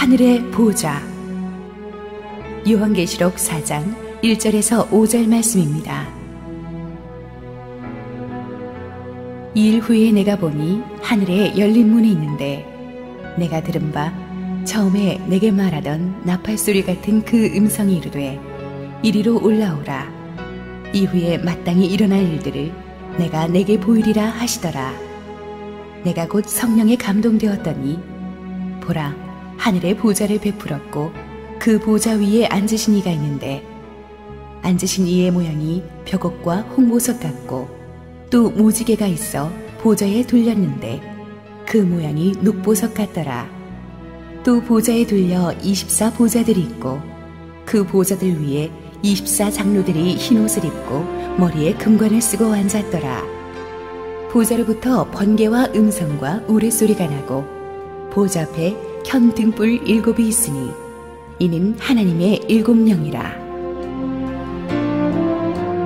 하늘의 보좌. 요한계시록 4장 1절에서 5절 말씀입니다. 이일 후에 내가 보니 하늘에 열린 문이 있는데 내가 들은 바 처음에 내게 말하던 나팔소리 같은 그 음성이 이르되 이리로 올라오라. 이후에 마땅히 일어날 일들을 내가 내게 보이리라 하시더라. 내가 곧 성령에 감동되었더니 보라, 하늘에 보좌를 베풀었고 그 보좌 위에 앉으신 이가 있는데 앉으신 이의 모양이 벽옥과 홍보석 같고 또 무지개가 있어 보좌에 둘렸는데 그 모양이 녹보석 같더라. 또 보좌에 둘려 24 보좌들이 있고 그 보좌들 위에 24 장로들이 흰옷을 입고 머리에 금관을 쓰고 앉았더라. 보좌로부터 번개와 음성과 우레소리가 나고 보좌 앞에 현 등불 7이 있으니 이는 하나님의 7영이라.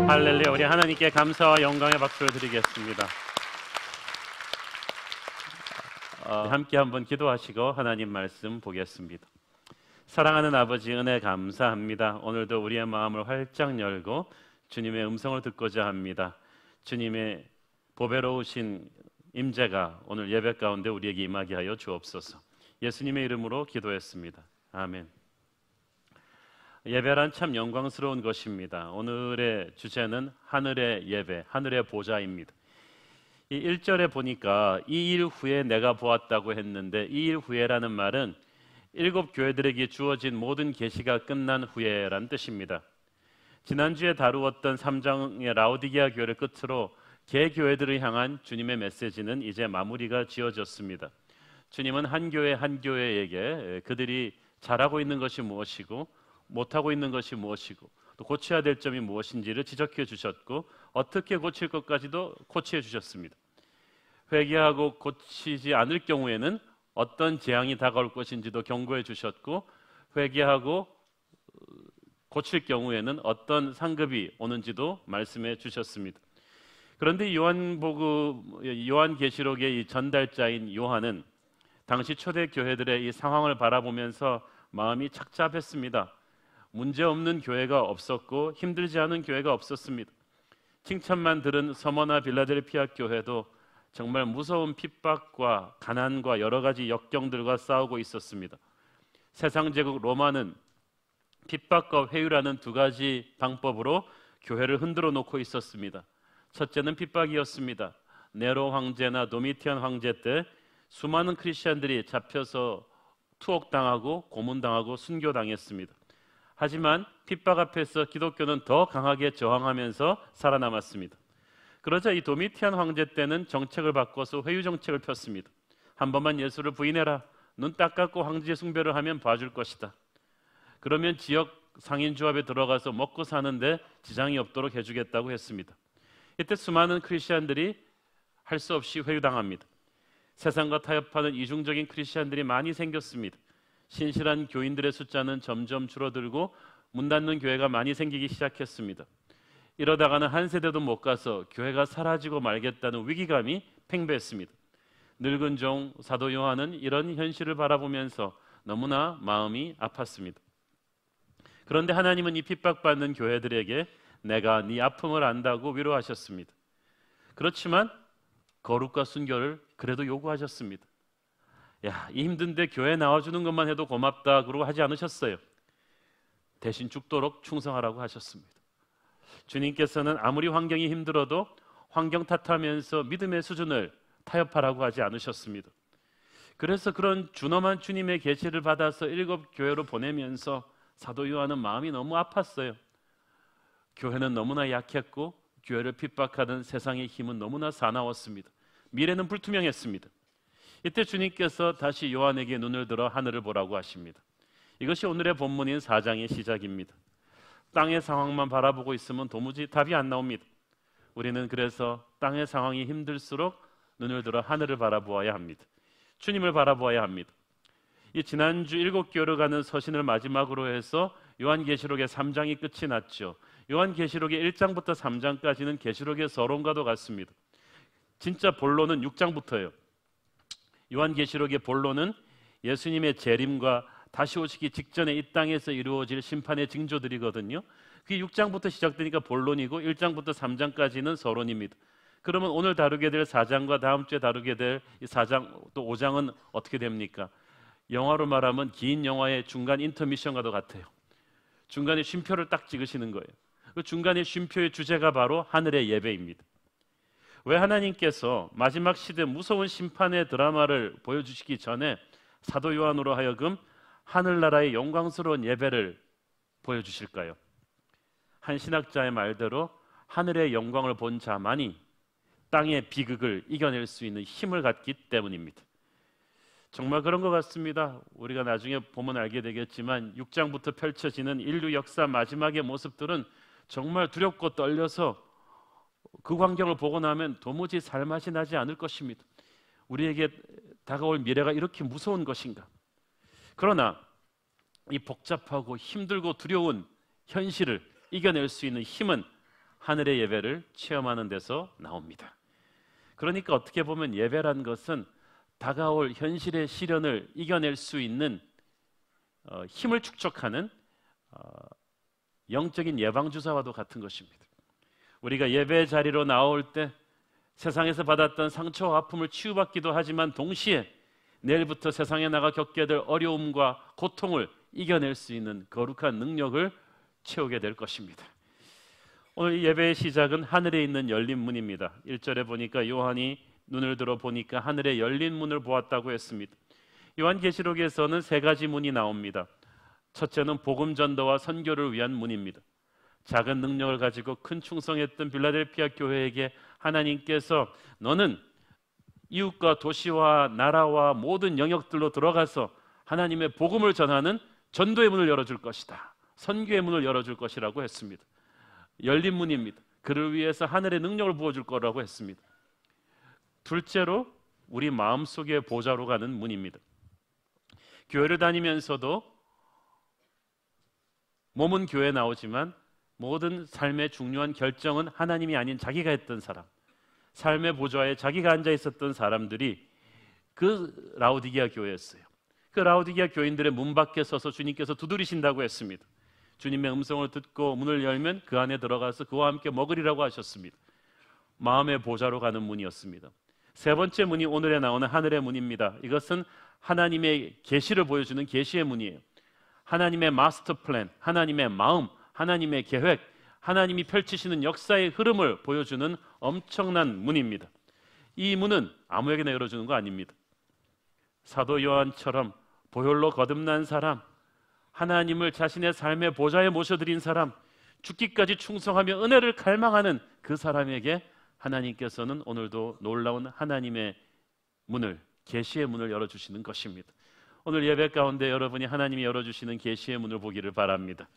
할렐루야. 우리 하나님께 감사와 영광의 박수를 드리겠습니다. 함께 한번 기도하시고 하나님 말씀 보겠습니다. 사랑하는 아버지, 은혜 감사합니다. 오늘도 우리의 마음을 활짝 열고 주님의 음성을 듣고자 합니다. 주님의 보배로우신 임재가 오늘 예배 가운데 우리에게 임하게 하여 주옵소서. 예수님의 이름으로 기도했습니다. 아멘. 예배란 참 영광스러운 것입니다. 오늘의 주제는 하늘의 예배, 하늘의 보좌입니다. 이 1절에 보니까 이 일 후에 내가 보았다고 했는데 이 일 후에라는 말은 7 교회들에게 주어진 모든 계시가 끝난 후에란 뜻입니다. 지난주에 다루었던 3장의 라오디게아 교회를 끝으로 개교회들을 향한 주님의 메시지는 이제 마무리가 지어졌습니다. 주님은 한 교회 한 교회에게 그들이 잘하고 있는 것이 무엇이고 못하고 있는 것이 무엇이고 또 고쳐야 될 점이 무엇인지를 지적해 주셨고 어떻게 고칠 것까지도 고치해 주셨습니다. 회개하고 고치지 않을 경우에는 어떤 재앙이 다가올 것인지도 경고해 주셨고 회개하고 고칠 경우에는 어떤 상급이 오는지도 말씀해 주셨습니다. 그런데 요한계시록의 이 전달자인 요한은 당시 초대 교회들의 이 상황을 바라보면서 마음이 착잡했습니다. 문제없는 교회가 없었고 힘들지 않은 교회가 없었습니다. 칭찬만 들은 서머나 빌라델피아 교회도 정말 무서운 핍박과 가난과 여러 가지 역경들과 싸우고 있었습니다. 세상 제국 로마는 핍박과 회유라는 두 가지 방법으로 교회를 흔들어 놓고 있었습니다. 첫째는 핍박이었습니다. 네로 황제나 도미티안 황제 때 수많은 크리스천들이 잡혀서 투옥당하고 고문당하고 순교당했습니다. 하지만 핍박 앞에서 기독교는 더 강하게 저항하면서 살아남았습니다. 그러자 이 도미티안 황제 때는 정책을 바꿔서 회유 정책을 폈습니다. 한 번만 예수를 부인해라. 눈 딱 감고 황제 숭배를 하면 봐줄 것이다. 그러면 지역 상인조합에 들어가서 먹고 사는데 지장이 없도록 해주겠다고 했습니다. 이때 수많은 크리스천들이 할 수 없이 회유당합니다. 세상과 타협하는 이중적인 크리스천들이 많이 생겼습니다. 신실한 교인들의 숫자는 점점 줄어들고 문 닫는 교회가 많이 생기기 시작했습니다. 이러다가는 한 세대도 못 가서 교회가 사라지고 말겠다는 위기감이 팽배했습니다. 늙은 종 사도 요한은 이런 현실을 바라보면서 너무나 마음이 아팠습니다. 그런데 하나님은 이 핍박받는 교회들에게 내가 네 아픔을 안다고 위로하셨습니다. 그렇지만 거룩과 순교를 그래도 요구하셨습니다. 야, 이 힘든데 교회 나와주는 것만 해도 고맙다 그러고 하지 않으셨어요. 대신 죽도록 충성하라고 하셨습니다. 주님께서는 아무리 환경이 힘들어도 환경 탓하면서 믿음의 수준을 타협하라고 하지 않으셨습니다. 그래서 그런 준엄한 주님의 계시를 받아서 7 교회로 보내면서 사도 요한은 마음이 너무 아팠어요. 교회는 너무나 약했고 교회를 핍박하던 세상의 힘은 너무나 사나웠습니다. 미래는 불투명했습니다. 이때 주님께서 다시 요한에게 눈을 들어 하늘을 보라고 하십니다. 이것이 오늘의 본문인 4장의 시작입니다. 땅의 상황만 바라보고 있으면 도무지 답이 안 나옵니다. 우리는 그래서 땅의 상황이 힘들수록 눈을 들어 하늘을 바라보아야 합니다. 주님을 바라보아야 합니다. 이 지난주 7 교회로 가는 서신을 마지막으로 해서 요한계시록의 3장이 끝이 났죠. 요한계시록의 1장부터 3장까지는 계시록의 서론과도 같습니다. 진짜 본론은 6장부터예요. 요한계시록의 본론은 예수님의 재림과 다시 오시기 직전에 이 땅에서 이루어질 심판의 징조들이거든요. 그게 6장부터 시작되니까 본론이고 1장부터 3장까지는 서론입니다. 그러면 오늘 다루게 될 4장과 다음 주에 다루게 될 4장 또 5장은 어떻게 됩니까? 영화로 말하면 긴 영화의 중간 인터미션과도 같아요. 중간에 쉼표를 딱 찍으시는 거예요. 그 중간에 쉼표의 주제가 바로 하늘의 예배입니다. 왜 하나님께서 마지막 시대 무서운 심판의 드라마를 보여주시기 전에 사도 요한으로 하여금 하늘나라의 영광스러운 예배를 보여주실까요? 한 신학자의 말대로 하늘의 영광을 본 자만이 땅의 비극을 이겨낼 수 있는 힘을 갖기 때문입니다. 정말 그런 것 같습니다. 우리가 나중에 보면 알게 되겠지만 6장부터 펼쳐지는 인류 역사 마지막의 모습들은 정말 두렵고 떨려서 그 광경을 보고 나면 도무지 살맛이 나지 않을 것입니다. 우리에게 다가올 미래가 이렇게 무서운 것인가? 그러나 이 복잡하고 힘들고 두려운 현실을 이겨낼 수 있는 힘은 하늘의 예배를 체험하는 데서 나옵니다. 그러니까 어떻게 보면 예배란 것은 다가올 현실의 시련을 이겨낼 수 있는 힘을 축적하는 영적인 예방주사와도 같은 것입니다. 우리가 예배 자리로 나올 때 세상에서 받았던 상처와 아픔을 치유받기도 하지만 동시에 내일부터 세상에 나가 겪게 될 어려움과 고통을 이겨낼 수 있는 거룩한 능력을 채우게 될 것입니다. 오늘 예배의 시작은 하늘에 있는 열린 문입니다. 1절에 보니까 요한이 눈을 들어 보니까 하늘에 열린 문을 보았다고 했습니다. 요한계시록에서는 세 가지 문이 나옵니다. 첫째는 복음 전도와 선교를 위한 문입니다. 작은 능력을 가지고 큰 충성했던 빌라델피아 교회에게 하나님께서 너는 이웃과 도시와 나라와 모든 영역들로 들어가서 하나님의 복음을 전하는 전도의 문을 열어줄 것이다. 선교의 문을 열어줄 것이라고 했습니다. 열린 문입니다. 그를 위해서 하늘의 능력을 부어줄 거라고 했습니다. 둘째로 우리 마음속의 보좌로 가는 문입니다. 교회를 다니면서도 몸은 교회에 나오지만 모든 삶의 중요한 결정은 하나님이 아닌 자기가 했던 사람, 삶의 보좌에 자기가 앉아 있었던 사람들이 그 라오디게아 교회였어요. 그 라오디게아 교인들의 문 밖에 서서 주님께서 두드리신다고 했습니다. 주님의 음성을 듣고 문을 열면 그 안에 들어가서 그와 함께 먹으리라고 하셨습니다. 마음의 보좌로 가는 문이었습니다. 세 번째 문이 오늘에 나오는 하늘의 문입니다. 이것은 하나님의 계시를 보여주는 계시의 문이에요. 하나님의 마스터 플랜, 하나님의 마음, 하나님의 계획, 하나님이 펼치시는 역사의 흐름을 보여주는 엄청난 문입니다. 이 문은 아무에게나 열어주는 거 아닙니다. 사도 요한처럼 보혈로 거듭난 사람, 하나님을 자신의 삶의 보좌에 모셔드린 사람, 죽기까지 충성하며 은혜를 갈망하는 그 사람에게 하나님께서는 오늘도 놀라운 하나님의 문을, 계시의 문을 열어주시는 것입니다. 오늘 예배 가운데 여러분이 하나님이 열어주시는 계시의 문을 보기를 바랍니다.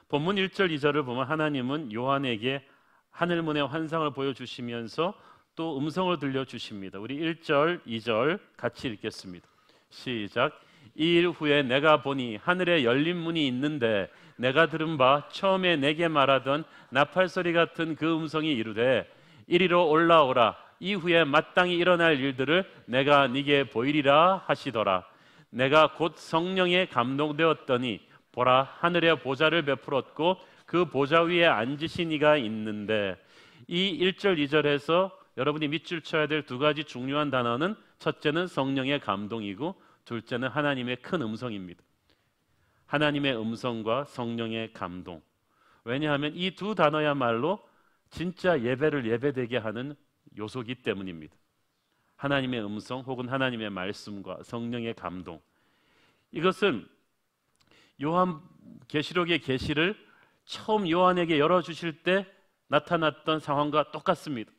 본문 1절 2절을 보면 하나님은 요한에게 하늘문의 환상을 보여주시면서 또 음성을 들려주십니다. 우리 1절 2절 같이 읽겠습니다. 시작. 이 일 후에 내가 보니 하늘에 열린 문이 있는데 내가 들은 바 처음에 내게 말하던 나팔소리 같은 그 음성이 이르되 이리로 올라오라. 이후에 마땅히 일어날 일들을 내가 네게 보이리라 하시더라. 내가 곧 성령에 감동되었더니 보라, 하늘에 보좌를 베풀었고 그 보좌 위에 앉으신 이가 있는데, 이 1절 2절에서 여러분이 밑줄 쳐야 될 두 가지 중요한 단어는 첫째는 성령의 감동이고 둘째는 하나님의 큰 음성입니다. 하나님의 음성과 성령의 감동. 왜냐하면 이 두 단어야말로 진짜 예배를 예배되게 하는 요소이기 때문입니다. 하나님의 음성 혹은 하나님의 말씀과 성령의 감동. 이것은 요한 계시록의 계시를 처음 요한에게 열어주실 때 나타났던 상황과 똑같습니다.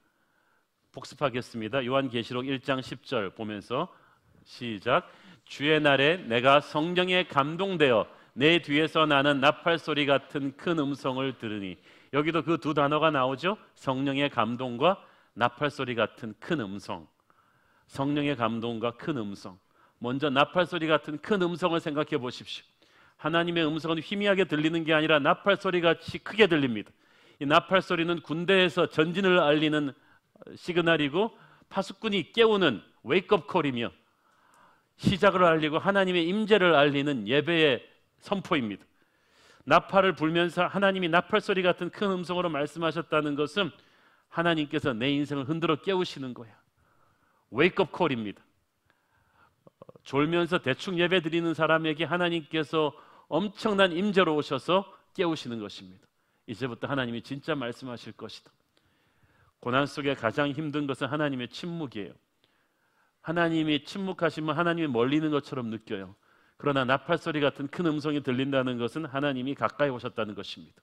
복습하겠습니다. 요한 계시록 1장 10절 보면서 시작. 주의 날에 내가 성령에 감동되어 내 뒤에서 나는 나팔소리 같은 큰 음성을 들으니, 여기도 그 두 단어가 나오죠. 성령의 감동과 나팔소리 같은 큰 음성. 성령의 감동과 큰 음성. 먼저 나팔소리 같은 큰 음성을 생각해 보십시오. 하나님의 음성은 희미하게 들리는 게 아니라 나팔소리같이 크게 들립니다. 이 나팔소리는 군대에서 전진을 알리는 시그널이고 파수꾼이 깨우는 웨이크업 콜이며, 시작을 알리고 하나님의 임재를 알리는 예배의 선포입니다. 나팔을 불면서 하나님이 나팔 소리 같은 큰 음성으로 말씀하셨다는 것은 하나님께서 내 인생을 흔들어 깨우시는 거예요. 웨이크업 콜입니다. 졸면서 대충 예배 드리는 사람에게 하나님께서 엄청난 임재로 오셔서 깨우시는 것입니다. 이제부터 하나님이 진짜 말씀하실 것이다. 고난 속에 가장 힘든 것은 하나님의 침묵이에요. 하나님이 침묵하시면 하나님이 멀리 있는 것처럼 느껴요. 그러나 나팔소리 같은 큰 음성이 들린다는 것은 하나님이 가까이 오셨다는 것입니다.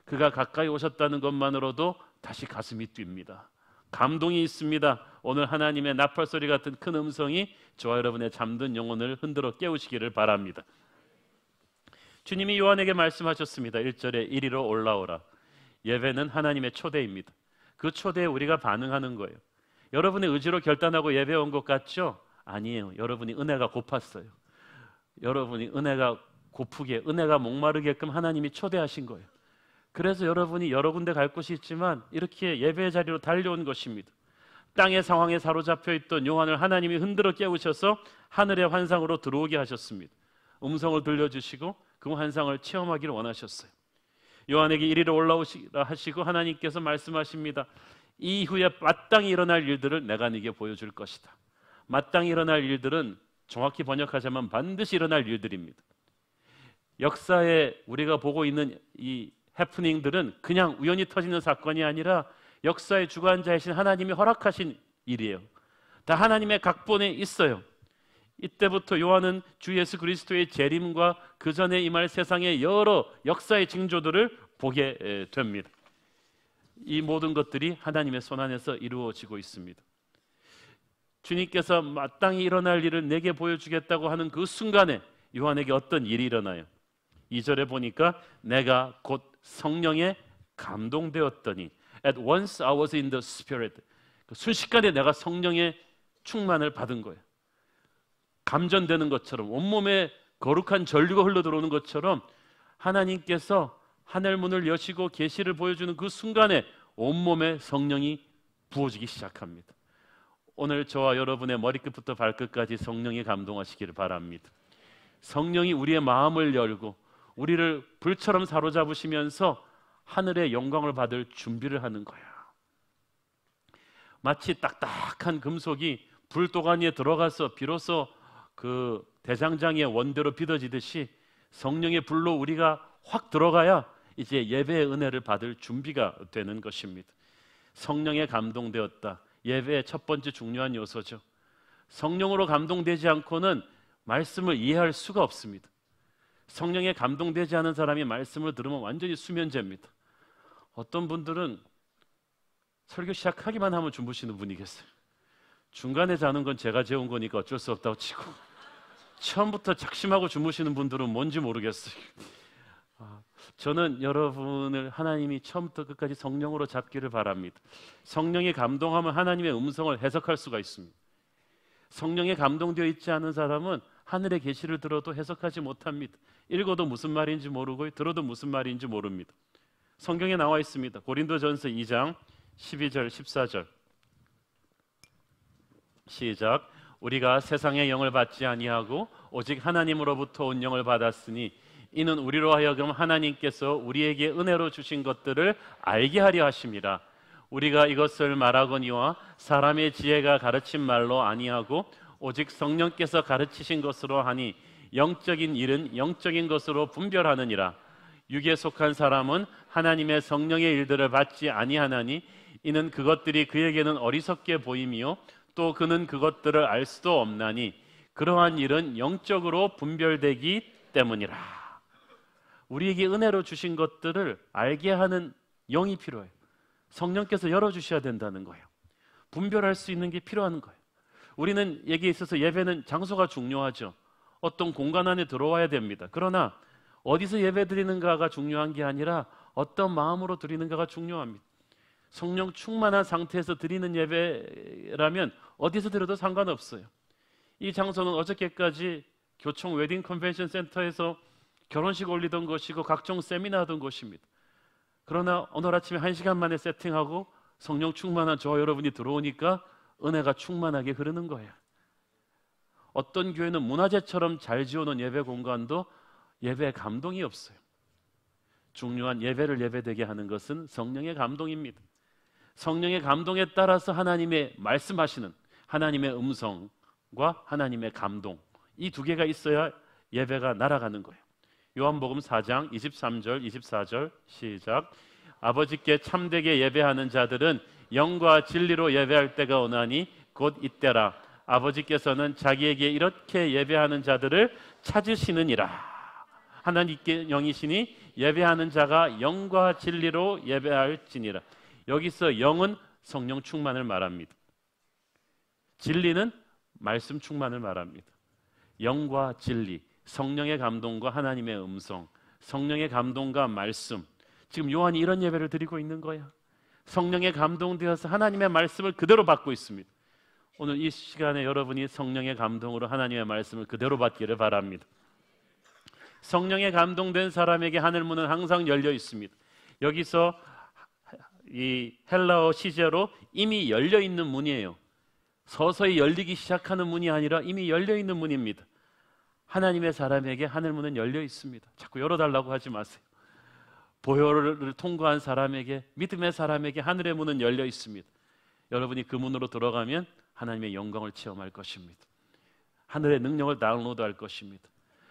그가 가까이 오셨다는 것만으로도 다시 가슴이 뜁니다. 감동이 있습니다. 오늘 하나님의 나팔소리 같은 큰 음성이 저와 여러분의 잠든 영혼을 흔들어 깨우시기를 바랍니다. 주님이 요한에게 말씀하셨습니다. 1절에 이리로 올라오라. 예배는 하나님의 초대입니다. 그 초대에 우리가 반응하는 거예요. 여러분의 의지로 결단하고 예배 온 것 같죠? 아니에요. 여러분이 은혜가 고팠어요. 여러분이 은혜가 고프게, 은혜가 목마르게끔 하나님이 초대하신 거예요. 그래서 여러분이 여러 군데 갈 곳이 있지만 이렇게 예배의 자리로 달려온 것입니다. 땅의 상황에 사로잡혀 있던 요한을 하나님이 흔들어 깨우셔서 하늘의 환상으로 들어오게 하셨습니다. 음성을 들려주시고 그 환상을 체험하기를 원하셨어요. 요한에게 이리로 올라오시라 하시고 하나님께서 말씀하십니다. 이후에 마땅히 일어날 일들을 내가 네게 보여줄 것이다. 마땅히 일어날 일들은 정확히 번역하자면 반드시 일어날 일들입니다. 역사에 우리가 보고 있는 이 해프닝들은 그냥 우연히 터지는 사건이 아니라 역사의 주관자이신 하나님이 허락하신 일이에요. 다 하나님의 각본에 있어요. 이때부터 요한은 주 예수 그리스도의 재림과 그 전에 임할 세상의 여러 역사의 징조들을 보게 됩니다. 이 모든 것들이 하나님의 손 안에서 이루어지고 있습니다. 주님께서 마땅히 일어날 일을 내게 보여주겠다고 하는 그 순간에 요한에게 어떤 일이 일어나요? 2절에 보니까 내가 곧 성령에 감동되었더니 At once I was in the Spirit. 순식간에 내가 성령의 충만을 받은 거예요. 감전되는 것처럼 온몸에 거룩한 전류가 흘러들어오는 것처럼 하나님께서 하늘문을 여시고 계시를 보여주는 그 순간에 온몸에 성령이 부어지기 시작합니다. 오늘 저와 여러분의 머리끝부터 발끝까지 성령이 감동하시기를 바랍니다. 성령이 우리의 마음을 열고 우리를 불처럼 사로잡으시면서 하늘의 영광을 받을 준비를 하는 거야. 마치 딱딱한 금속이 불도가니에 들어가서 비로소 그 대장장이의 원대로 빚어지듯이 성령의 불로 우리가 확 들어가야 이제 예배의 은혜를 받을 준비가 되는 것입니다. 성령에 감동되었다. 예배의 첫 번째 중요한 요소죠. 성령으로 감동되지 않고는 말씀을 이해할 수가 없습니다. 성령에 감동되지 않은 사람이 말씀을 들으면 완전히 수면제입니다. 어떤 분들은 설교 시작하기만 하면 주무시는 분이 계세요. 중간에 자는 건 제가 재운 거니까 어쩔 수 없다고 치고 처음부터 작심하고 주무시는 분들은 뭔지 모르겠어요. 저는 여러분을 하나님이 처음부터 끝까지 성령으로 잡기를 바랍니다. 성령에 감동하면 하나님의 음성을 해석할 수가 있습니다. 성령에 감동되어 있지 않은 사람은 하늘의 계시를 들어도 해석하지 못합니다. 읽어도 무슨 말인지 모르고 들어도 무슨 말인지 모릅니다. 성경에 나와 있습니다. 고린도전서 2장 12절 14절 시작. 우리가 세상의 영을 받지 아니하고 오직 하나님으로부터 온 영을 받았으니 이는 우리로 하여금 하나님께서 우리에게 은혜로 주신 것들을 알게 하려 하심이라. 우리가 이것을 말하거니와 사람의 지혜가 가르친 말로 아니하고 오직 성령께서 가르치신 것으로 하니 영적인 일은 영적인 것으로 분별하느니라. 육에 속한 사람은 하나님의 성령의 일들을 받지 아니하나니 이는 그것들이 그에게는 어리석게 보임이요 또 그는 그것들을 알 수도 없나니 그러한 일은 영적으로 분별되기 때문이라. 우리에게 은혜로 주신 것들을 알게 하는 영이 필요해요. 성령께서 열어주셔야 된다는 거예요. 분별할 수 있는 게 필요한 거예요. 우리는 여기에 있어서 예배는 장소가 중요하죠. 어떤 공간 안에 들어와야 됩니다. 그러나 어디서 예배 드리는가가 중요한 게 아니라 어떤 마음으로 드리는가가 중요합니다. 성령 충만한 상태에서 드리는 예배라면 어디서 드려도 상관없어요. 이 장소는 어저께까지 교총 웨딩 컨벤션 센터에서 결혼식 올리던 곳이고 각종 세미나 하던 곳입니다. 그러나 오늘 아침에 1시간 만에 세팅하고 성령 충만한 저와 여러분이 들어오니까 은혜가 충만하게 흐르는 거예요. 어떤 교회는 문화재처럼 잘 지어놓은 예배 공간도 예배의 감동이 없어요. 중요한 예배를 예배되게 하는 것은 성령의 감동입니다. 성령의 감동에 따라서 하나님의 말씀하시는 하나님의 음성과 하나님의 감동, 이 두 개가 있어야 예배가 날아가는 거예요. 요한복음 4장 23절 24절 시작. 아버지께 참되게 예배하는 자들은 영과 진리로 예배할 때가 오나니 곧 이때라. 아버지께서는 자기에게 이렇게 예배하는 자들을 찾으시느니라. 하나님께 영이시니 예배하는 자가 영과 진리로 예배할지니라. 여기서 영은 성령 충만을 말합니다. 진리는 말씀 충만을 말합니다. 영과 진리, 성령의 감동과 하나님의 음성, 성령의 감동과 말씀. 지금 요한이 이런 예배를 드리고 있는 거야. 성령의 감동되어서 하나님의 말씀을 그대로 받고 있습니다. 오늘 이 시간에 여러분이 성령의 감동으로 하나님의 말씀을 그대로 받기를 바랍니다. 성령의 감동된 사람에게 하늘문은 항상 열려 있습니다. 여기서 이 헬라어 시제로 이미 열려 있는 문이에요. 서서히 열리기 시작하는 문이 아니라 이미 열려 있는 문입니다. 하나님의 사람에게 하늘문은 열려 있습니다. 자꾸 열어달라고 하지 마세요. 보혈을 통과한 사람에게, 믿음의 사람에게 하늘의 문은 열려 있습니다. 여러분이 그 문으로 들어가면 하나님의 영광을 체험할 것입니다. 하늘의 능력을 다운로드할 것입니다.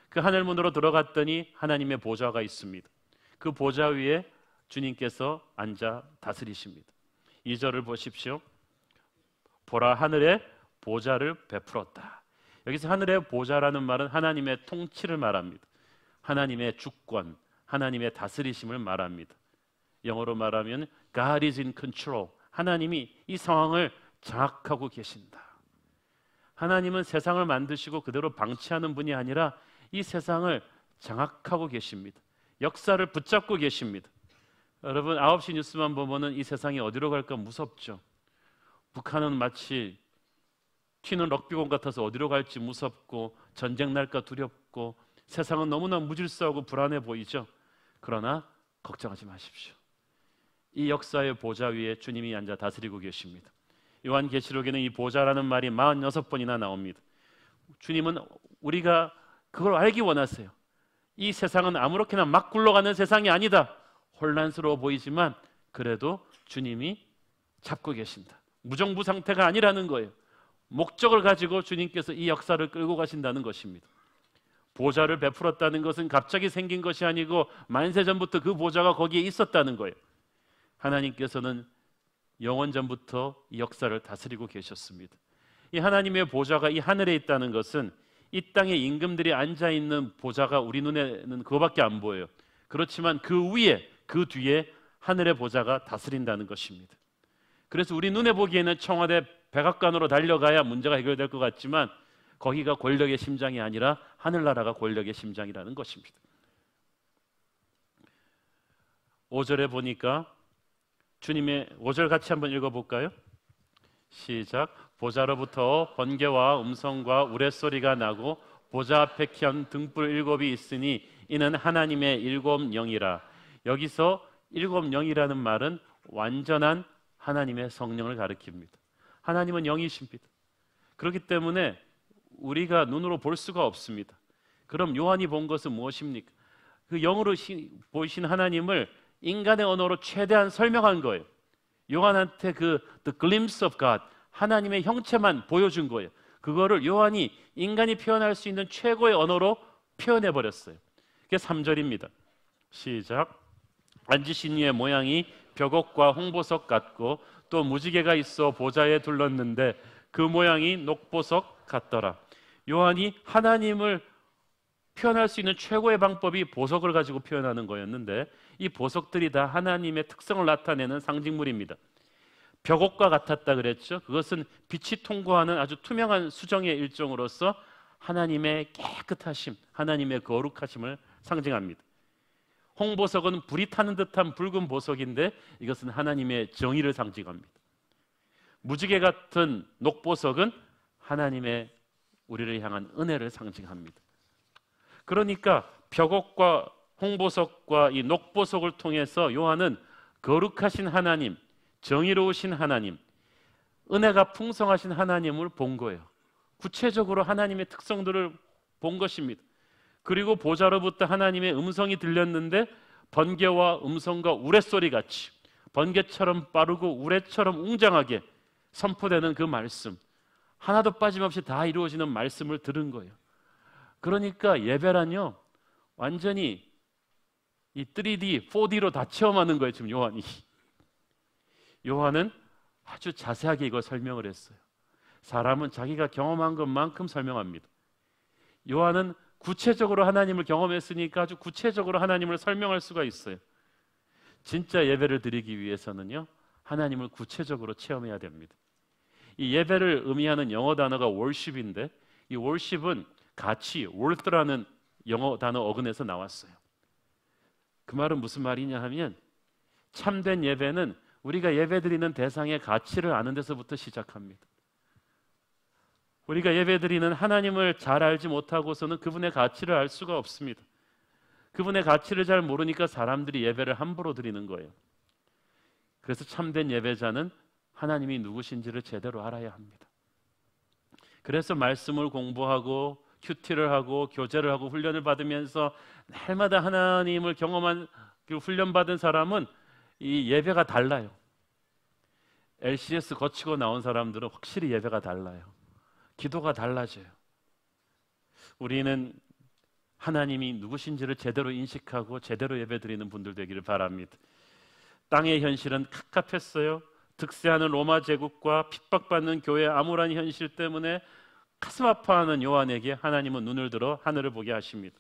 그 하늘문으로 들어갔더니 하나님의 보좌가 있습니다. 그 보좌 위에 주님께서 앉아 다스리십니다. 2절을 보십시오. 보라, 하늘에 보좌를 베풀었다. 여기서 하늘의 보좌라는 말은 하나님의 통치를 말합니다. 하나님의 주권, 하나님의 다스리심을 말합니다. 영어로 말하면 God is in control. 하나님이 이 상황을 장악하고 계신다. 하나님은 세상을 만드시고 그대로 방치하는 분이 아니라 이 세상을 장악하고 계십니다. 역사를 붙잡고 계십니다. 여러분 9시 뉴스만 보면은 이 세상이 어디로 갈까 무섭죠. 북한은 마치 튀는 럭비공 같아서 어디로 갈지 무섭고 전쟁 날까 두렵고 세상은 너무나 무질서하고 불안해 보이죠. 그러나 걱정하지 마십시오. 이 역사의 보좌 위에 주님이 앉아 다스리고 계십니다. 요한계시록에는 이 보좌라는 말이 46번이나 나옵니다. 주님은 우리가 그걸 알기 원하세요. 이 세상은 아무렇게나 막 굴러가는 세상이 아니다. 혼란스러워 보이지만 그래도 주님이 잡고 계신다. 무정부 상태가 아니라는 거예요. 목적을 가지고 주님께서 이 역사를 끌고 가신다는 것입니다. 보좌를 베풀었다는 것은 갑자기 생긴 것이 아니고 만세 전부터 그 보좌가 거기에 있었다는 거예요. 하나님께서는 영원 전부터 이 역사를 다스리고 계셨습니다. 이 하나님의 보좌가 이 하늘에 있다는 것은 이 땅에 임금들이 앉아있는 보좌가 우리 눈에는 그거밖에 안 보여요. 그렇지만 그 위에, 그 뒤에 하늘의 보좌가 다스린다는 것입니다. 그래서 우리 눈에 보기에는 청와대 백악관으로 달려가야 문제가 해결될 것 같지만 거기가 권력의 심장이 아니라 하늘나라가 권력의 심장이라는 것입니다. 5절에 보니까 주님의 5절 같이 한번 읽어볼까요? 시작. 보좌로부터 번개와 음성과 우레소리가 나고 보좌 앞에 켠 등불 7이 있으니 이는 하나님의 7 영이라. 여기서 7 영이라는 말은 완전한 하나님의 성령을 가리킵니다. 하나님은 영이십니다. 그렇기 때문에 우리가 눈으로 볼 수가 없습니다. 그럼 요한이 본 것은 무엇입니까? 그 영으로 보이신 하나님을 인간의 언어로 최대한 설명한 거예요. 요한한테 그 The glimpse of God, 하나님의 형체만 보여준 거예요. 그거를 요한이 인간이 표현할 수 있는 최고의 언어로 표현해 버렸어요. 그게 3절입니다. 시작. 앉으신 이의 모양이 벽옥과 홍보석 같고 또 무지개가 있어 보좌에 둘렀는데 그 모양이 녹보석 같더라. 요한이 하나님을 표현할 수 있는 최고의 방법이 보석을 가지고 표현하는 거였는데 이 보석들이 다 하나님의 특성을 나타내는 상징물입니다. 벽옥과 같았다 그랬죠. 그것은 빛이 통과하는 아주 투명한 수정의 일종으로서 하나님의 깨끗하심, 하나님의 거룩하심을 상징합니다. 홍보석은 불이 타는 듯한 붉은 보석인데 이것은 하나님의 정의를 상징합니다. 무지개 같은 녹보석은 하나님의 우리를 향한 은혜를 상징합니다. 그러니까 벽옥과 홍보석과 이 녹보석을 통해서 요한은 거룩하신 하나님, 정의로우신 하나님, 은혜가 풍성하신 하나님을 본 거예요. 구체적으로 하나님의 특성들을 본 것입니다. 그리고 보좌로부터 하나님의 음성이 들렸는데 번개와 음성과 우레소리 같이 번개처럼 빠르고 우레처럼 웅장하게 선포되는 그 말씀, 하나도 빠짐없이 다 이루어지는 말씀을 들은 거예요. 그러니까 예배란요 완전히 이 3D, 4D로 다 체험하는 거예요. 지금 요한은 아주 자세하게 이걸 설명을 했어요. 사람은 자기가 경험한 것만큼 설명합니다. 요한은 구체적으로 하나님을 경험했으니까 아주 구체적으로 하나님을 설명할 수가 있어요. 진짜 예배를 드리기 위해서는요 하나님을 구체적으로 체험해야 됩니다. 이 예배를 의미하는 영어 단어가 worship인데, 이 worship은 같이 worth라는 영어 단어 어근에서 나왔어요. 그 말은 무슨 말이냐 하면 참된 예배는 우리가 예배드리는 대상의 가치를 아는 데서부터 시작합니다. 우리가 예배드리는 하나님을 잘 알지 못하고서는 그분의 가치를 알 수가 없습니다. 그분의 가치를 잘 모르니까 사람들이 예배를 함부로 드리는 거예요. 그래서 참된 예배자는 하나님이 누구신지를 제대로 알아야 합니다. 그래서 말씀을 공부하고 큐티를 하고 교제를 하고 훈련을 받으면서 날마다 하나님을 경험한 그 훈련받은 사람은 이 예배가 달라요. LCS 거치고 나온 사람들은 확실히 예배가 달라요. 기도가 달라져요. 우리는 하나님이 누구신지를 제대로 인식하고 제대로 예배드리는 분들 되기를 바랍니다. 땅의 현실은 갑갑했어요. 득세하는 로마 제국과 핍박받는 교회의 암울한 현실 때문에 가슴 아파하는 요한에게 하나님은 눈을 들어 하늘을 보게 하십니다.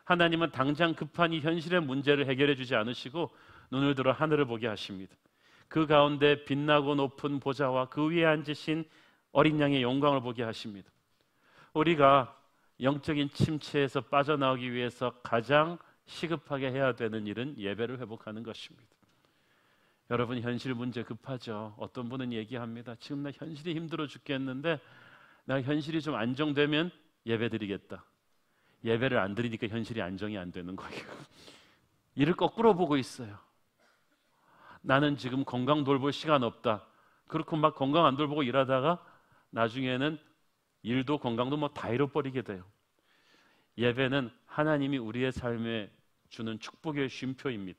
하나님은 당장 급한 이 현실의 문제를 해결해 주지 않으시고 눈을 들어 하늘을 보게 하십니다. 그 가운데 빛나고 높은 보좌와 그 위에 앉으신 어린 양의 영광을 보게 하십니다. 우리가 영적인 침체에서 빠져나오기 위해서 가장 시급하게 해야 되는 일은 예배를 회복하는 것입니다. 여러분, 현실 문제 급하죠. 어떤 분은 얘기합니다. 지금 나 현실이 힘들어 죽겠는데 나 현실이 좀 안정되면 예배 드리겠다. 예배를 안 드리니까 현실이 안정이 안 되는 거예요. 이를 거꾸로 보고 있어요. 나는 지금 건강 돌볼 시간 없다. 그렇고 막 건강 안 돌보고 일하다가 나중에는 일도 건강도 뭐 다 잃어버리게 돼요. 예배는 하나님이 우리의 삶에 주는 축복의 쉼표입니다.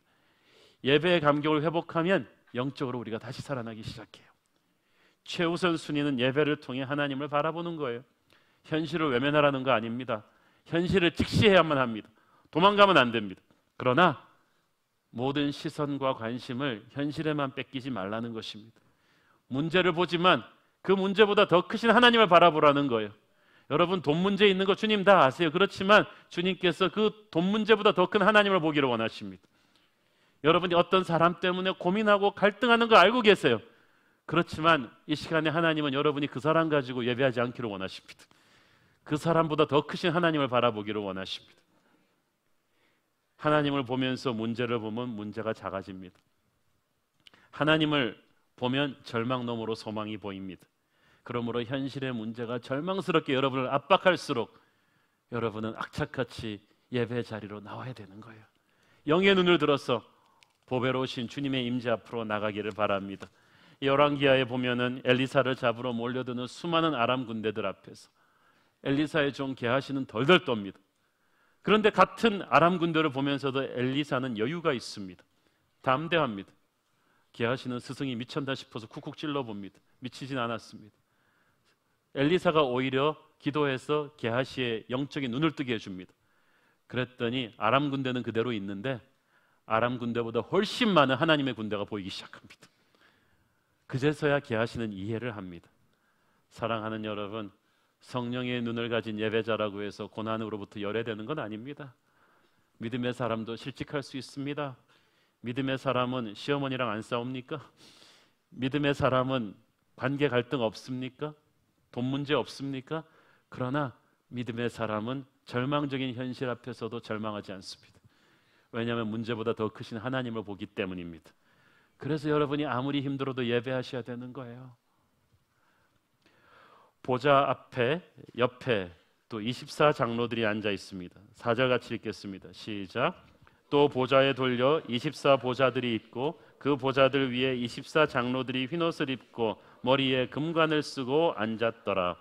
예배의 감격을 회복하면 영적으로 우리가 다시 살아나기 시작해요. 최우선 순위는 예배를 통해 하나님을 바라보는 거예요. 현실을 외면하라는 거 아닙니다. 현실을 직시해야만 합니다. 도망가면 안 됩니다. 그러나 모든 시선과 관심을 현실에만 뺏기지 말라는 것입니다. 문제를 보지만 그 문제보다 더 크신 하나님을 바라보라는 거예요. 여러분, 돈 문제 있는 거 주님 다 아세요. 그렇지만 주님께서 그 돈 문제보다 더 큰 하나님을 보기를 원하십니다. 여러분이 어떤 사람 때문에 고민하고 갈등하는 거 알고 계세요. 그렇지만 이 시간에 하나님은 여러분이 그 사람 가지고 예배하지 않기를 원하십니다. 그 사람보다 더 크신 하나님을 바라보기를 원하십니다. 하나님을 보면서 문제를 보면 문제가 작아집니다. 하나님을 보면 절망 너머로 소망이 보입니다. 그러므로 현실의 문제가 절망스럽게 여러분을 압박할수록 여러분은 악착같이 예배 자리로 나와야 되는 거예요. 영의 눈을 들어서 보배로우신 주님의 임재 앞으로 나가기를 바랍니다. 열왕기하에 보면은 엘리사를 잡으러 몰려드는 수많은 아람 군대들 앞에서 엘리사의 종 게하시는 덜덜 떱니다. 그런데 같은 아람 군대를 보면서도 엘리사는 여유가 있습니다. 담대합니다. 게하시는 스승이 미쳤다 싶어서 쿡쿡 찔러봅니다. 미치진 않았습니다. 엘리사가 오히려 기도해서 게하시의 영적인 눈을 뜨게 해줍니다. 그랬더니 아람 군대는 그대로 있는데 아람 군대보다 훨씬 많은 하나님의 군대가 보이기 시작합니다. 그제서야 게하시는 이해를 합니다. 사랑하는 여러분, 성령의 눈을 가진 예배자라고 해서 고난으로부터 열애되는 건 아닙니다. 믿음의 사람도 실직할 수 있습니다. 믿음의 사람은 시어머니랑 안 싸웁니까? 믿음의 사람은 관계 갈등 없습니까? 돈 문제 없습니까? 그러나 믿음의 사람은 절망적인 현실 앞에서도 절망하지 않습니다. 왜냐하면 문제보다 더 크신 하나님을 보기 때문입니다. 그래서 여러분이 아무리 힘들어도 예배하셔야 되는 거예요. 보좌 앞에 옆에 또 24장로들이 앉아 있습니다. 4절 같이 읽겠습니다. 시작. 또 보좌에 돌려 24보좌들이 있고 그 보좌들 위에 24장로들이 흰옷을 입고 머리에 금관을 쓰고 앉았더라.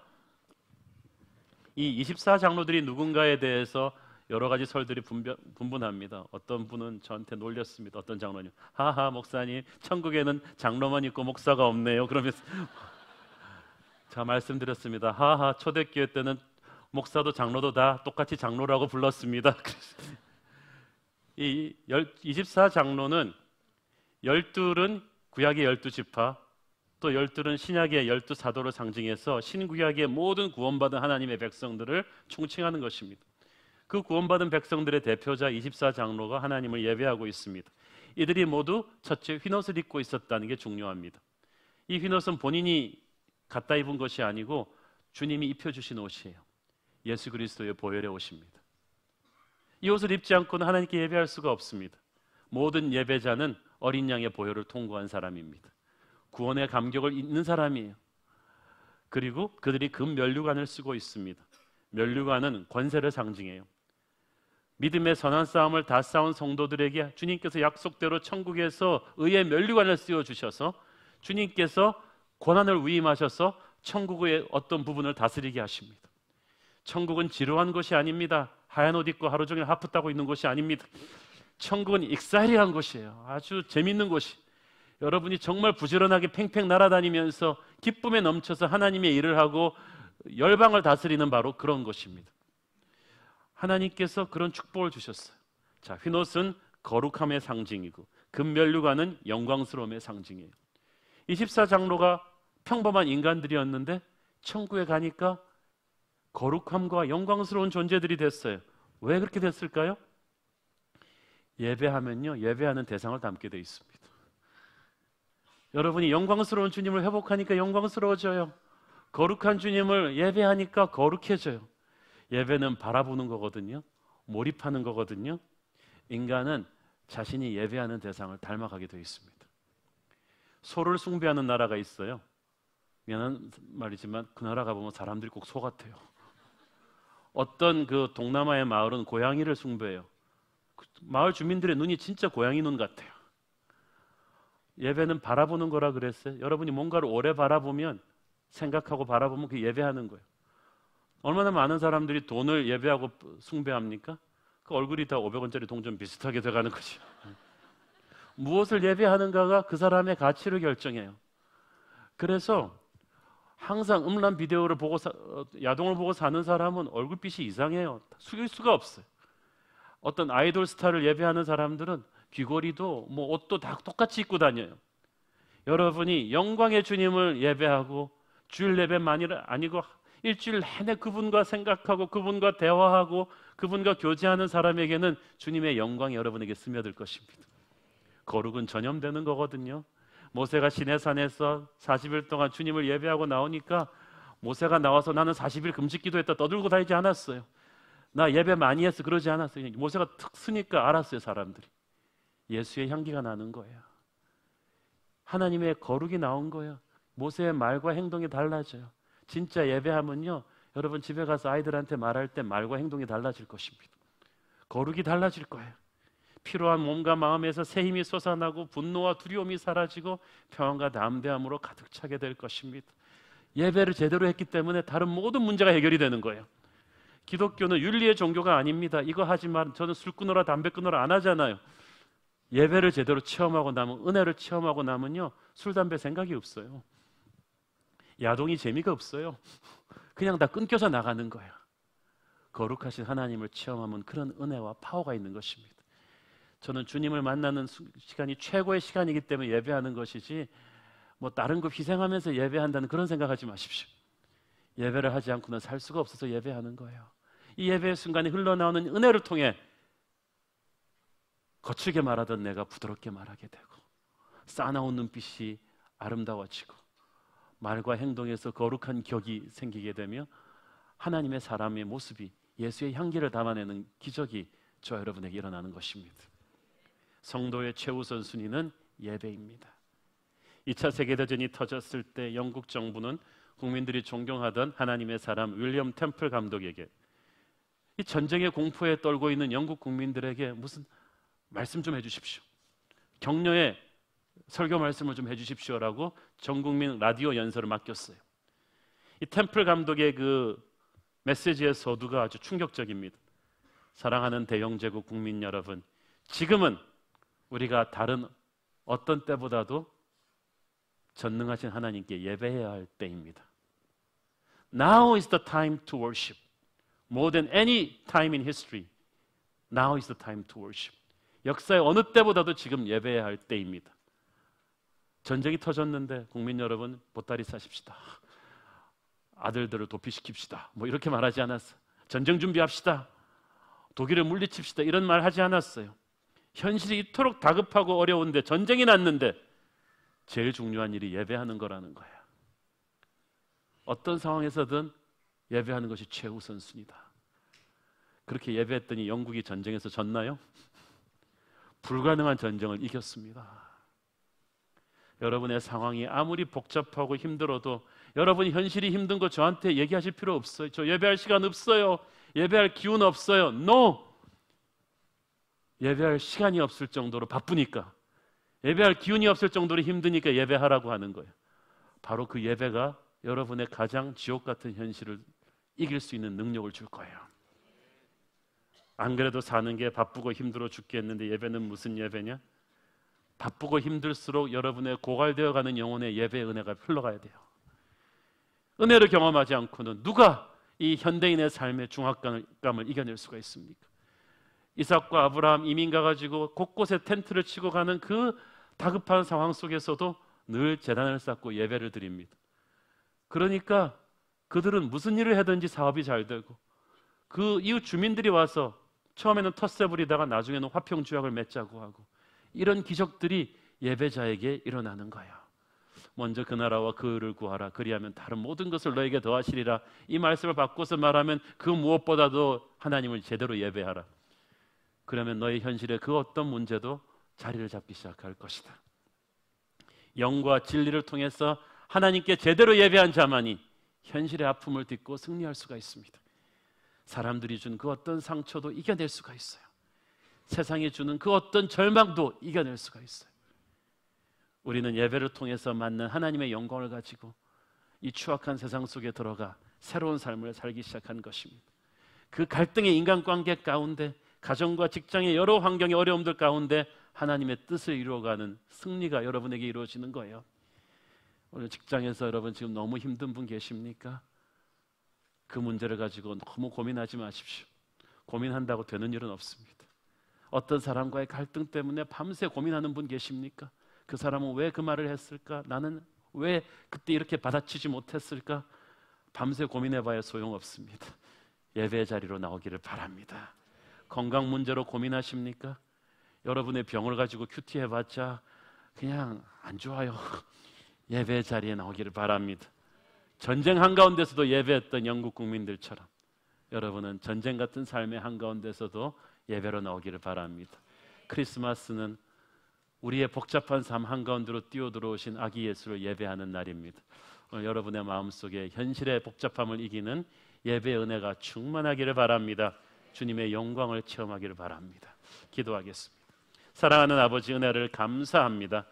이 24장로들이 누군가에 대해서 여러 가지 설들이 분분합니다. 어떤 분은 저한테 놀렸습니다. 어떤 장로님, 하하 목사님, 천국에는 장로만 있고 목사가 없네요. 그러면서 제가 말씀드렸습니다. 하하, 초대교회 때는 목사도 장로도 다 똑같이 장로라고 불렀습니다. 이 24장로는 12은 구약의 12지파, 또 12은 신약의 12사도를 상징해서 신구약의 모든 구원받은 하나님의 백성들을 총칭하는 것입니다. 그 구원받은 백성들의 대표자 24장로가 하나님을 예배하고 있습니다. 이들이 모두 첫째 휘옷을 입고 있었다는 게 중요합니다. 이 휘옷은 본인이 갖다 입은 것이 아니고 주님이 입혀주신 옷이에요. 예수 그리스도의 보혈의 옷입니다. 이 옷을 입지 않고는 하나님께 예배할 수가 없습니다. 모든 예배자는 어린 양의 보혈을 통과한 사람입니다. 구원의 감격을 잊는 사람이에요. 그리고 그들이 금 면류관을 쓰고 있습니다. 면류관은 권세를 상징해요. 믿음의 선한 싸움을 다 싸운 성도들에게 주님께서 약속대로 천국에서 의의 면류관을 씌워주셔서 주님께서 권한을 위임하셔서 천국의 어떤 부분을 다스리게 하십니다. 천국은 지루한 곳이 아닙니다. 하얀 옷 입고 하루 종일 하프 따고 있는 곳이 아닙니다. 천국은 익사이리한 곳이에요. 아주 재밌는 곳이. 여러분이 정말 부지런하게 팽팽 날아다니면서 기쁨에 넘쳐서 하나님의 일을 하고 열방을 다스리는 바로 그런 곳입니다. 하나님께서 그런 축복을 주셨어요. 자, 휘옷은 거룩함의 상징이고 금면류관은 영광스러움의 상징이에요. 24장로가 평범한 인간들이었는데 천국에 가니까 거룩함과 영광스러운 존재들이 됐어요. 왜 그렇게 됐을까요? 예배하면요, 예배하는 대상을 담게 돼 있습니다. 여러분이 영광스러운 주님을 회복하니까 영광스러워져요. 거룩한 주님을 예배하니까 거룩해져요. 예배는 바라보는 거거든요. 몰입하는 거거든요. 인간은 자신이 예배하는 대상을 닮아가게 되어 있습니다. 소를 숭배하는 나라가 있어요. 미안한 말이지만 그 나라 가보면 사람들이 꼭 소 같아요. 어떤 그 동남아의 마을은 고양이를 숭배해요. 마을 주민들의 눈이 진짜 고양이 눈 같아요. 예배는 바라보는 거라 그랬어요. 여러분이 뭔가를 오래 바라보면, 생각하고 바라보면 그게 예배하는 거예요. 얼마나 많은 사람들이 돈을 예배하고 숭배합니까? 그 얼굴이 다 500원짜리 동전 비슷하게 돼가는 거죠. 무엇을 예배하는가가 그 사람의 가치를 결정해요. 그래서 항상 음란 비디오를 보고 야동을 보고 사는 사람은 얼굴빛이 이상해요. 숙일 수가 없어요. 어떤 아이돌 스타를 예배하는 사람들은 귀걸이도 뭐 옷도 다 똑같이 입고 다녀요. 여러분이 영광의 주님을 예배하고 주일 예배만이 아니고 일주일 내내 그분과 생각하고 그분과 대화하고 그분과 교제하는 사람에게는 주님의 영광이 여러분에게 스며들 것입니다. 거룩은 전염되는 거거든요. 모세가 시내산에서 40일 동안 주님을 예배하고 나오니까 모세가 나와서 나는 40일 금식 기도했다 떠들고 다니지 않았어요. 나 예배 많이 했어 그러지 않았어요. 모세가 툭 쓰니까 알았어요. 사람들이 예수의 향기가 나는 거예요. 하나님의 거룩이 나온 거예요. 모세의 말과 행동이 달라져요. 진짜 예배하면요, 여러분 집에 가서 아이들한테 말할 때 말과 행동이 달라질 것입니다. 거룩이 달라질 거예요. 피로한 몸과 마음에서 새 힘이 솟아나고 분노와 두려움이 사라지고 평안과 담대함으로 가득 차게 될 것입니다. 예배를 제대로 했기 때문에 다른 모든 문제가 해결이 되는 거예요. 기독교는 윤리의 종교가 아닙니다. 이거 하지만 저는 술 끊어라 담배 끊어라 안 하잖아요. 예배를 제대로 체험하고 나면, 은혜를 체험하고 나면요, 술 담배 생각이 없어요. 야동이 재미가 없어요. 그냥 다 끊겨서 나가는 거예요. 거룩하신 하나님을 체험하면 그런 은혜와 파워가 있는 것입니다. 저는 주님을 만나는 시간이 최고의 시간이기 때문에 예배하는 것이지 뭐 다른 거 희생하면서 예배한다는 그런 생각하지 마십시오. 예배를 하지 않고는 살 수가 없어서 예배하는 거예요. 이 예배의 순간에 흘러나오는 은혜를 통해 거칠게 말하던 내가 부드럽게 말하게 되고, 싸나운 눈빛이 아름다워지고, 말과 행동에서 거룩한 격이 생기게 되며 하나님의 사람의 모습이 예수의 향기를 담아내는 기적이 저와 여러분에게 일어나는 것입니다. 성도의 최우선 순위는 예배입니다. 2차 세계대전이 터졌을 때 영국 정부는 국민들이 존경하던 하나님의 사람 윌리엄 템플 감독에게 이 전쟁의 공포에 떨고 있는 영국 국민들에게 무슨 말씀 좀 해주십시오. 격려의 설교 말씀을 좀 해주십시오라고 전 국민 라디오 연설을 맡겼어요. 이 템플 감독의 그 메시지의 서두가 아주 충격적입니다. 사랑하는 대영제국 국민 여러분, 지금은 우리가 다른 어떤 때보다도 전능하신 하나님께 예배해야 할 때입니다. Now is the time to worship. More than any time in history. Now is the time to worship. 역사의 어느 때보다도 지금 예배해야 할 때입니다. 전쟁이 터졌는데 국민 여러분 보따리 싸십시다. 아들들을 도피시킵시다. 뭐 이렇게 말하지 않았어요. 전쟁 준비합시다. 독일을 물리칩시다. 이런 말 하지 않았어요. 현실이 이토록 다급하고 어려운데, 전쟁이 났는데 제일 중요한 일이 예배하는 거라는 거예요. 어떤 상황에서든 예배하는 것이 최우선순위다. 그렇게 예배했더니 영국이 전쟁에서 졌나요? 불가능한 전쟁을 이겼습니다. 여러분의 상황이 아무리 복잡하고 힘들어도 여러분이 현실이 힘든 거 저한테 얘기하실 필요 없어요. 저 예배할 시간 없어요. 예배할 기운 없어요. No! 예배할 시간이 없을 정도로 바쁘니까, 예배할 기운이 없을 정도로 힘드니까 예배하라고 하는 거예요. 바로 그 예배가 여러분의 가장 지옥 같은 현실을 이길 수 있는 능력을 줄 거예요. 안 그래도 사는 게 바쁘고 힘들어 죽겠는데 예배는 무슨 예배냐? 바쁘고 힘들수록 여러분의 고갈되어 가는 영혼의 예배의 은혜가 흘러가야 돼요. 은혜를 경험하지 않고는 누가 이 현대인의 삶의 중압감을 이겨낼 수가 있습니까? 이삭과 아브라함 이민 가가지고 곳곳에 텐트를 치고 가는 그 다급한 상황 속에서도 늘 제단을 쌓고 예배를 드립니다. 그러니까 그들은 무슨 일을 하든지 사업이 잘 되고, 그 이웃 주민들이 와서 처음에는 텃세 부리다가 나중에는 화평 주약을 맺자고 하고, 이런 기적들이 예배자에게 일어나는 거예요. 먼저 그 나라와 그 의를 구하라. 그리하면 다른 모든 것을 너에게 더하시리라. 이 말씀을 바꿔서 말하면 그 무엇보다도 하나님을 제대로 예배하라. 그러면 너의 현실의 그 어떤 문제도 자리를 잡기 시작할 것이다. 영과 진리를 통해서 하나님께 제대로 예배한 자만이 현실의 아픔을 딛고 승리할 수가 있습니다. 사람들이 준 그 어떤 상처도 이겨낼 수가 있어요. 세상이 주는 그 어떤 절망도 이겨낼 수가 있어요. 우리는 예배를 통해서 만난 하나님의 영광을 가지고 이 추악한 세상 속에 들어가 새로운 삶을 살기 시작한 것입니다. 그 갈등의 인간관계 가운데, 가정과 직장의 여러 환경의 어려움들 가운데 하나님의 뜻을 이루어가는 승리가 여러분에게 이루어지는 거예요. 오늘 직장에서 여러분 지금 너무 힘든 분 계십니까? 그 문제를 가지고 너무 고민하지 마십시오. 고민한다고 되는 일은 없습니다. 어떤 사람과의 갈등 때문에 밤새 고민하는 분 계십니까? 그 사람은 왜 그 말을 했을까? 나는 왜 그때 이렇게 받아치지 못했을까? 밤새 고민해봐야 소용없습니다. 예배 자리로 나오기를 바랍니다. 건강 문제로 고민하십니까? 여러분의 병을 가지고 큐티해봤자 그냥 안 좋아요. 예배 자리에 나오기를 바랍니다. 전쟁 한가운데서도 예배했던 영국 국민들처럼 여러분은 전쟁 같은 삶의 한가운데서도 예배로 나오기를 바랍니다. 크리스마스는 우리의 복잡한 삶 한가운데로 뛰어들어오신 아기 예수를 예배하는 날입니다. 오늘 여러분의 마음속에 현실의 복잡함을 이기는 예배의 은혜가 충만하기를 바랍니다. 주님의 영광을 체험하기를 바랍니다. 기도하겠습니다. 사랑하는 아버지, 은혜를 감사합니다.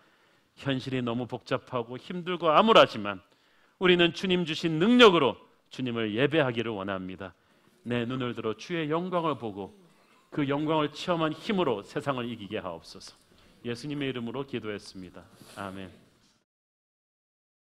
현실이 너무 복잡하고 힘들고 암울하지만 우리는 주님 주신 능력으로 주님을 예배하기를 원합니다. 내 눈을 들어 주의 영광을 보고 그 영광을 체험한 힘으로 세상을 이기게 하옵소서. 예수님의 이름으로 기도했습니다. 아멘.